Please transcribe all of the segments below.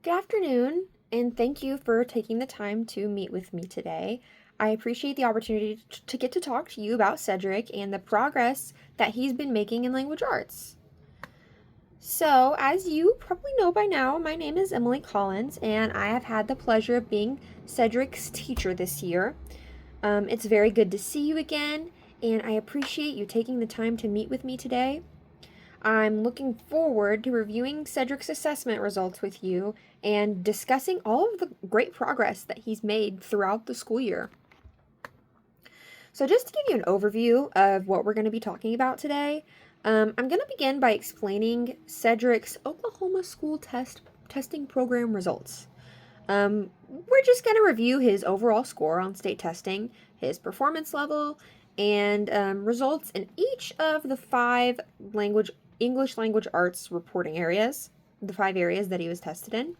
Good afternoon, and thank you for taking the time to meet with me today. I appreciate the opportunity to get to talk to you about Cedric and the progress that he's been making in language arts. So, as you probably know by now, my name is Emily Collins, and I have had the pleasure of being Cedric's teacher this year. It's very good to see you again, and I appreciate you taking the time to meet with me today. I'm looking forward to reviewing Cedric's assessment results with you and discussing all of the great progress that he's made throughout the school year. So, just to give you an overview of what we're going to be talking about today, I'm going to begin by explaining Cedric's Oklahoma school testing program results. We're just going to review his overall score on state testing, his performance level, and results in each of the five English language arts reporting areas, the five areas that he was tested in.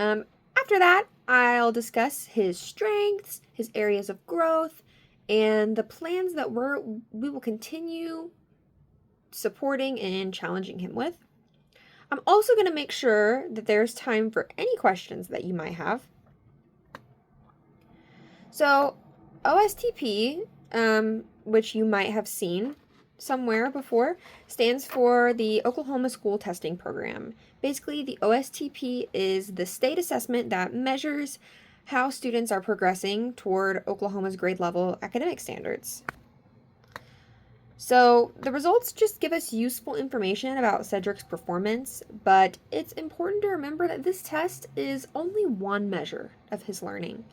After that, I'll discuss his strengths, his areas of growth, and the plans that we will continue supporting and challenging him with. I'm also going to make sure that there's time for any questions that you might have. So, OSTP, which you might have seen somewhere before, stands for the Oklahoma School Testing Program. Basically, the OSTP is the state assessment that measures how students are progressing toward Oklahoma's grade level academic standards. So, the results just give us useful information about Cedric's performance, but it's important to remember that this test is only one measure of his learning.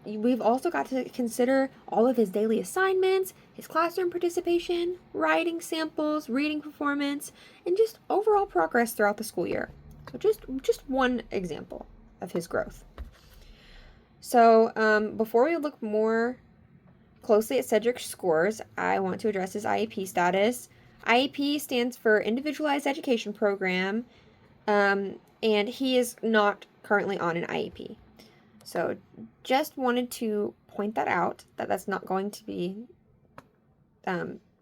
We've also got to consider all of his daily assignments, his classroom participation, writing samples, reading performance, and just overall progress throughout the school year. So just one example of his growth. So before we look more closely at Cedric's scores, I want to address his IEP status. IEP stands for Individualized Education Program, and he is not currently on an IEP. So just wanted to point that out, that that's not going to be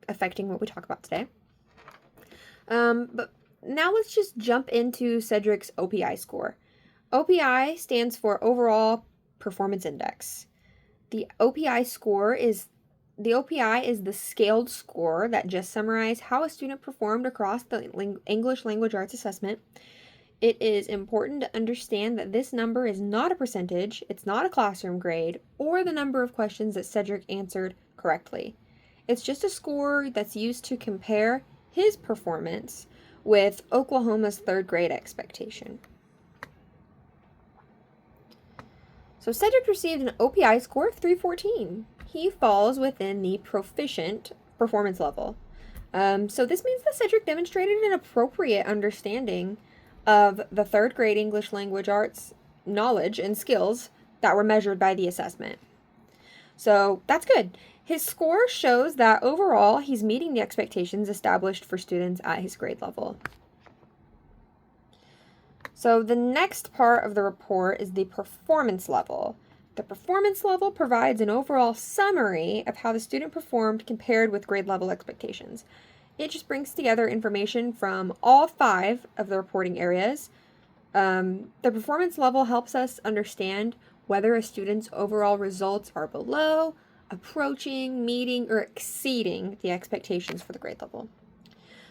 affecting what we talk about today. But now let's just jump into Cedric's OPI score. OPI stands for Overall Performance Index. The OPI is the scaled score that just summarizes how a student performed across the English language arts assessment. It is important to understand that this number is not a percentage, it's not a classroom grade, or the number of questions that Cedric answered correctly. It's just a score that's used to compare his performance with Oklahoma's third grade expectation. So Cedric received an OPI score of 314. He falls within the proficient performance level. So this means that Cedric demonstrated an appropriate understanding of the third grade English language arts knowledge and skills that were measured by the assessment. So that's good. His score shows that overall he's meeting the expectations established for students at his grade level. So the next part of the report is the performance level. The performance level provides an overall summary of how the student performed compared with grade level expectations. It just brings together information from all five of the reporting areas. The performance level helps us understand whether a student's overall results are below, approaching, meeting, or exceeding the expectations for the grade level.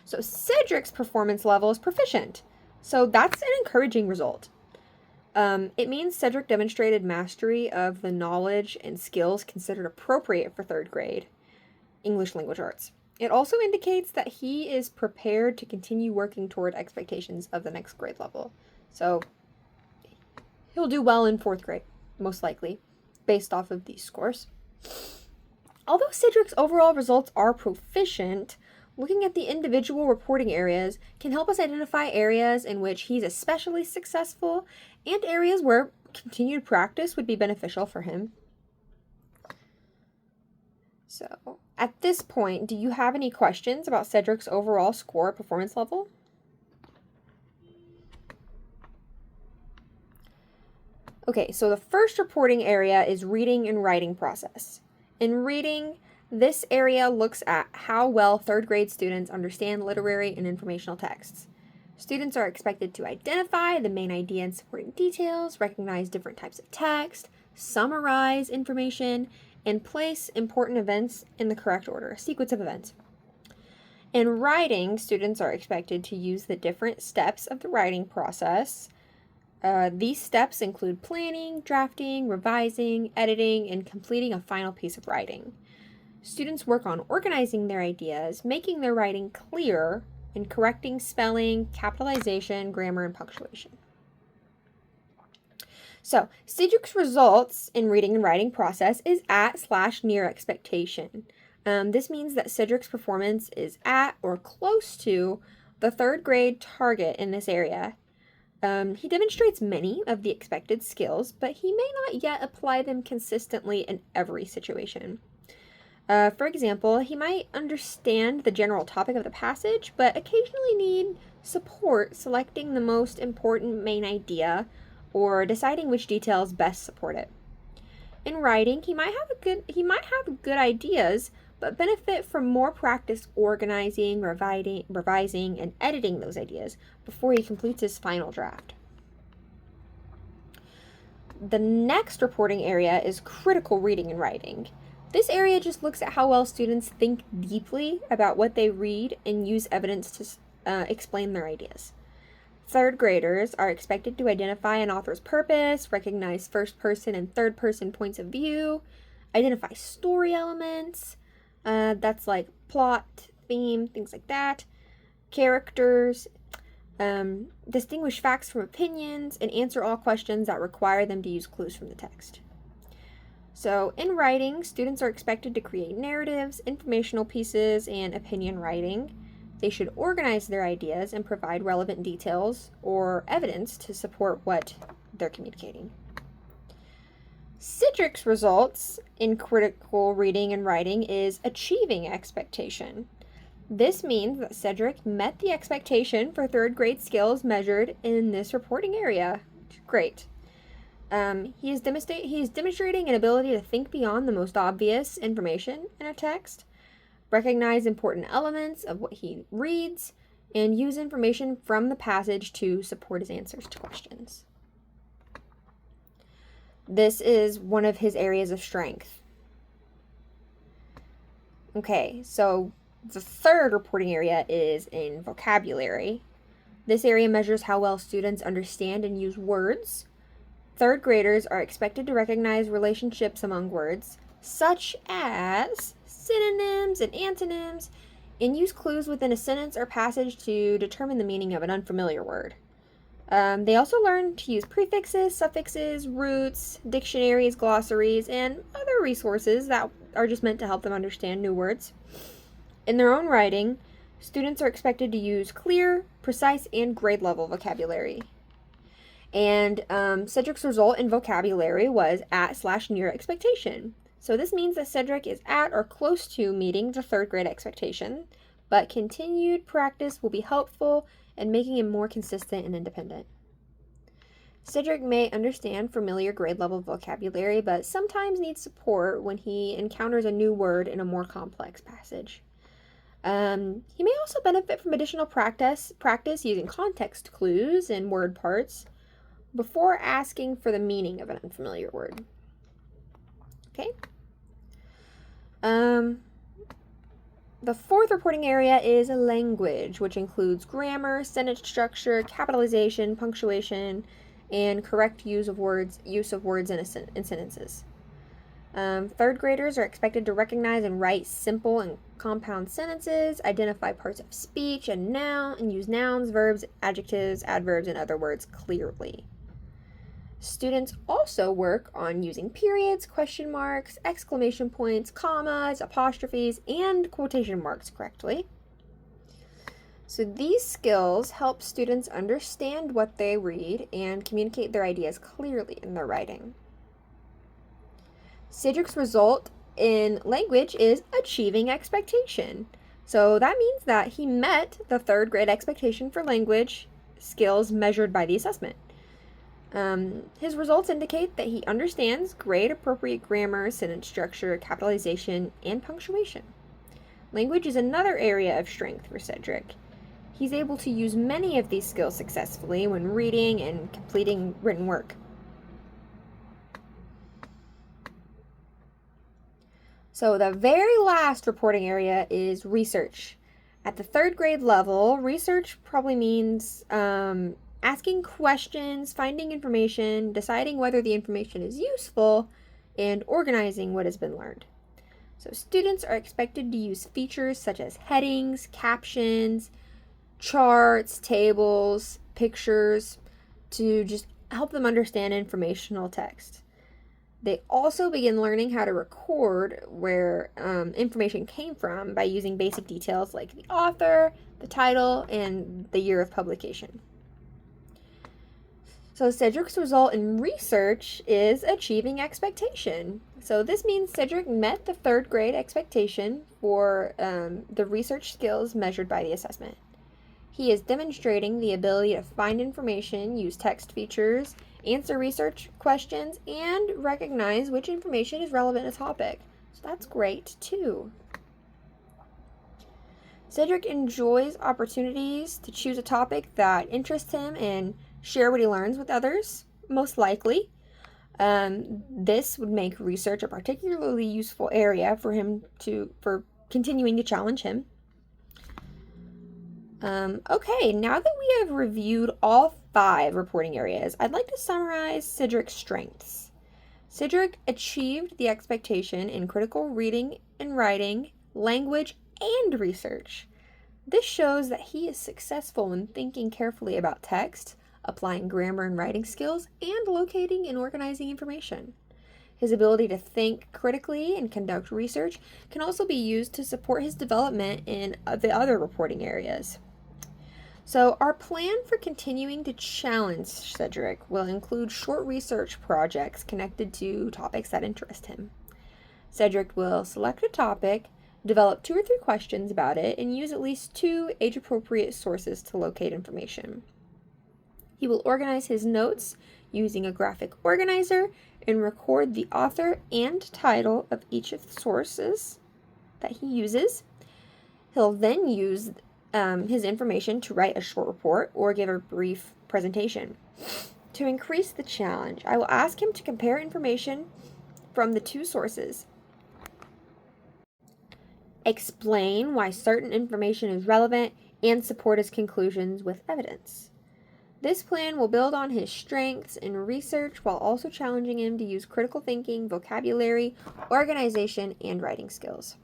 So Cedric's performance level is proficient. So that's an encouraging result. It means Cedric demonstrated mastery of the knowledge and skills considered appropriate for third grade English language arts. It also indicates that he is prepared to continue working toward expectations of the next grade level. So he'll do well in fourth grade, most likely, based off of these scores. Although Cedric's overall results are proficient, looking at the individual reporting areas can help us identify areas in which he's especially successful and areas where continued practice would be beneficial for him. So, at this point, do you have any questions about Cedric's overall score performance level? Okay, so the first reporting area is reading and writing process. In reading, this area looks at how well third grade students understand literary and informational texts. Students are expected to identify the main idea and supporting details, recognize different types of text, summarize information, and place important events in the correct order, a sequence of events. In writing, students are expected to use the different steps of the writing process. These steps include planning, drafting, revising, editing, and completing a final piece of writing. Students work on organizing their ideas, making their writing clear, and correcting spelling, capitalization, grammar, and punctuation. So, Cedric's results in reading and writing process is at/near expectation. This means that Cedric's performance is at or close to the third grade target in this area. He demonstrates many of the expected skills, but he may not yet apply them consistently in every situation. For example, he might understand the general topic of the passage, but occasionally need support selecting the most important main idea or deciding which details best support it. In writing, he might have good ideas, but benefit from more practice organizing, revising, and editing those ideas before he completes his final draft. The next reporting area is critical reading and writing. This area just looks at how well students think deeply about what they read and use evidence to explain their ideas. Third graders are expected to identify an author's purpose, recognize first-person and third-person points of view, identify story elements, that's like plot, theme, things like that, characters, distinguish facts from opinions, and answer all questions that require them to use clues from the text. So, in writing, students are expected to create narratives, informational pieces, and opinion writing. They should organize their ideas and provide relevant details or evidence to support what they're communicating. Cedric's results in critical reading and writing is achieving expectation. This means that Cedric met the expectation for third grade skills measured in this reporting area. Great. He is demonstrating an ability to think beyond the most obvious information in a text, recognize important elements of what he reads, and use information from the passage to support his answers to questions. This is one of his areas of strength. Okay, so the third reporting area is in vocabulary. This area measures how well students understand and use words. Third graders are expected to recognize relationships among words, such as synonyms and antonyms, and use clues within a sentence or passage to determine the meaning of an unfamiliar word. They also learn to use prefixes, suffixes, roots, dictionaries, glossaries, and other resources that are just meant to help them understand new words. In their own writing, students are expected to use clear, precise, and grade-level vocabulary. And Cedric's result in vocabulary was at/near expectation. So this means that Cedric is at or close to meeting the third grade expectation, but continued practice will be helpful in making him more consistent and independent. Cedric may understand familiar grade-level vocabulary, but sometimes needs support when he encounters a new word in a more complex passage. He may also benefit from additional practice using context clues and word parts before asking for the meaning of an unfamiliar word. Okay. The fourth reporting area is language, which includes grammar, sentence structure, capitalization, punctuation, and correct use of words in sentences. Third graders are expected to recognize and write simple and compound sentences, identify parts of speech and use nouns, verbs, adjectives, adverbs, and other words clearly. Students also work on using periods, question marks, exclamation points, commas, apostrophes, and quotation marks correctly. So these skills help students understand what they read and communicate their ideas clearly in their writing. Cedric's result in language is achieving expectation. So that means that he met the third grade expectation for language skills measured by the assessment. His results indicate that he understands grade-appropriate grammar, sentence structure, capitalization, and punctuation. Language is another area of strength for Cedric. He's able to use many of these skills successfully when reading and completing written work. So the very last reporting area is research. At the 3rd grade level, research probably means asking questions, finding information, deciding whether the information is useful, and organizing what has been learned. So students are expected to use features such as headings, captions, charts, tables, pictures to just help them understand informational text. They also begin learning how to record where information came from by using basic details like the author, the title, and the year of publication. So Cedric's result in research is achieving expectation. So this means Cedric met the 3rd grade expectation for the research skills measured by the assessment. He is demonstrating the ability to find information, use text features, answer research questions, and recognize which information is relevant to a topic. So that's great too. Cedric enjoys opportunities to choose a topic that interests him and share what he learns with others, most likely. This would make research a particularly useful area for continuing to challenge him. Okay, now that we have reviewed all 5 reporting areas, I'd like to summarize Cedric's strengths. Cedric achieved the expectation in critical reading and writing, language, and research. This shows that he is successful in thinking carefully about text, applying grammar and writing skills, and locating and organizing information. His ability to think critically and conduct research can also be used to support his development in the other reporting areas. So our plan for continuing to challenge Cedric will include short research projects connected to topics that interest him. Cedric will select a topic, develop 2 or 3 questions about it, and use at least 2 age-appropriate sources to locate information. He will organize his notes using a graphic organizer and record the author and title of each of the sources that he uses. He'll then use his information to write a short report or give a brief presentation. To increase the challenge, I will ask him to compare information from the 2 sources, explain why certain information is relevant, and support his conclusions with evidence. This plan will build on his strengths in research while also challenging him to use critical thinking, vocabulary, organization, and writing skills.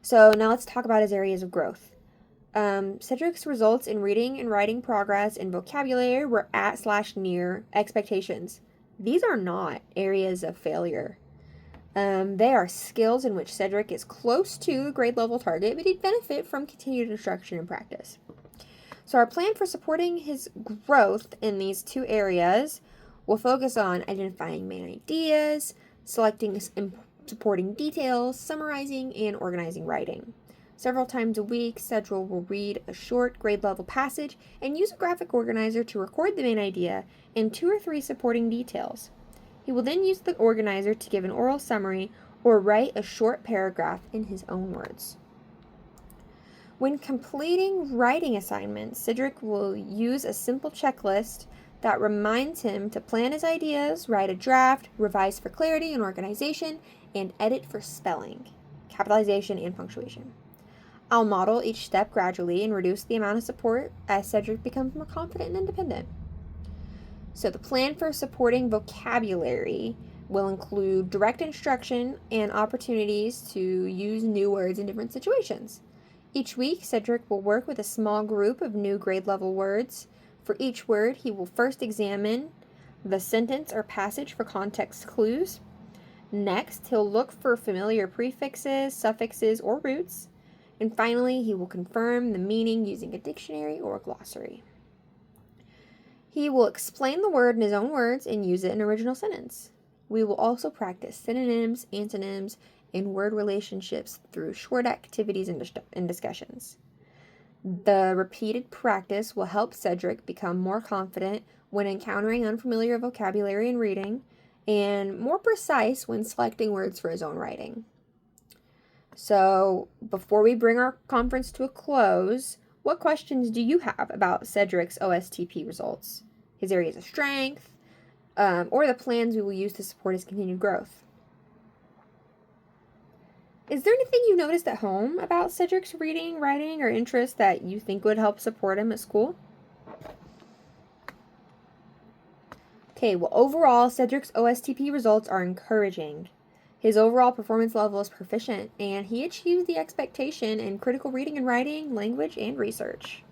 So now let's talk about his areas of growth. Cedric's results in reading and writing progress and vocabulary were at/near expectations. These are not areas of failure. They are skills in which Cedric is close to the grade level target, but he'd benefit from continued instruction and practice. So our plan for supporting his growth in these 2 areas will focus on identifying main ideas, selecting supporting details, summarizing, and organizing writing. Several times a week, Cedric will read a short grade-level passage and use a graphic organizer to record the main idea and 2 or 3 supporting details. He will then use the organizer to give an oral summary or write a short paragraph in his own words. When completing writing assignments, Cedric will use a simple checklist that reminds him to plan his ideas, write a draft, revise for clarity and organization, and edit for spelling, capitalization, and punctuation. I'll model each step gradually and reduce the amount of support as Cedric becomes more confident and independent. So the plan for supporting vocabulary will include direct instruction and opportunities to use new words in different situations. Each week, Cedric will work with a small group of new grade level words. For each word, he will first examine the sentence or passage for context clues. Next, he'll look for familiar prefixes, suffixes, or roots. And finally, he will confirm the meaning using a dictionary or a glossary. He will explain the word in his own words and use it in an original sentence. We will also practice synonyms, antonyms, and word relationships through short activities and discussions. The repeated practice will help Cedric become more confident when encountering unfamiliar vocabulary and reading, and more precise when selecting words for his own writing. So, before we bring our conference to a close, what questions do you have about Cedric's OSTP results, his areas of strength, or the plans we will use to support his continued growth? Is there anything you've noticed at home about Cedric's reading, writing, or interest that you think would help support him at school? Okay, well, overall, Cedric's OSTP results are encouraging. His overall performance level is proficient, and he achieves the expectation in critical reading and writing, language, and research.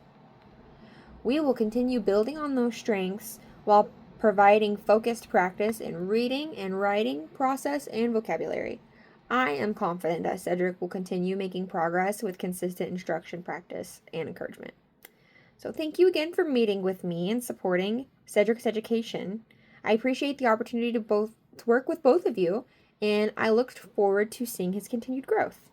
We will continue building on those strengths while providing focused practice in reading and writing process and vocabulary. I am confident that Cedric will continue making progress with consistent instruction, practice, and encouragement. So thank you again for meeting with me and supporting Cedric's education. I appreciate the opportunity to work with both of you, and I look forward to seeing his continued growth.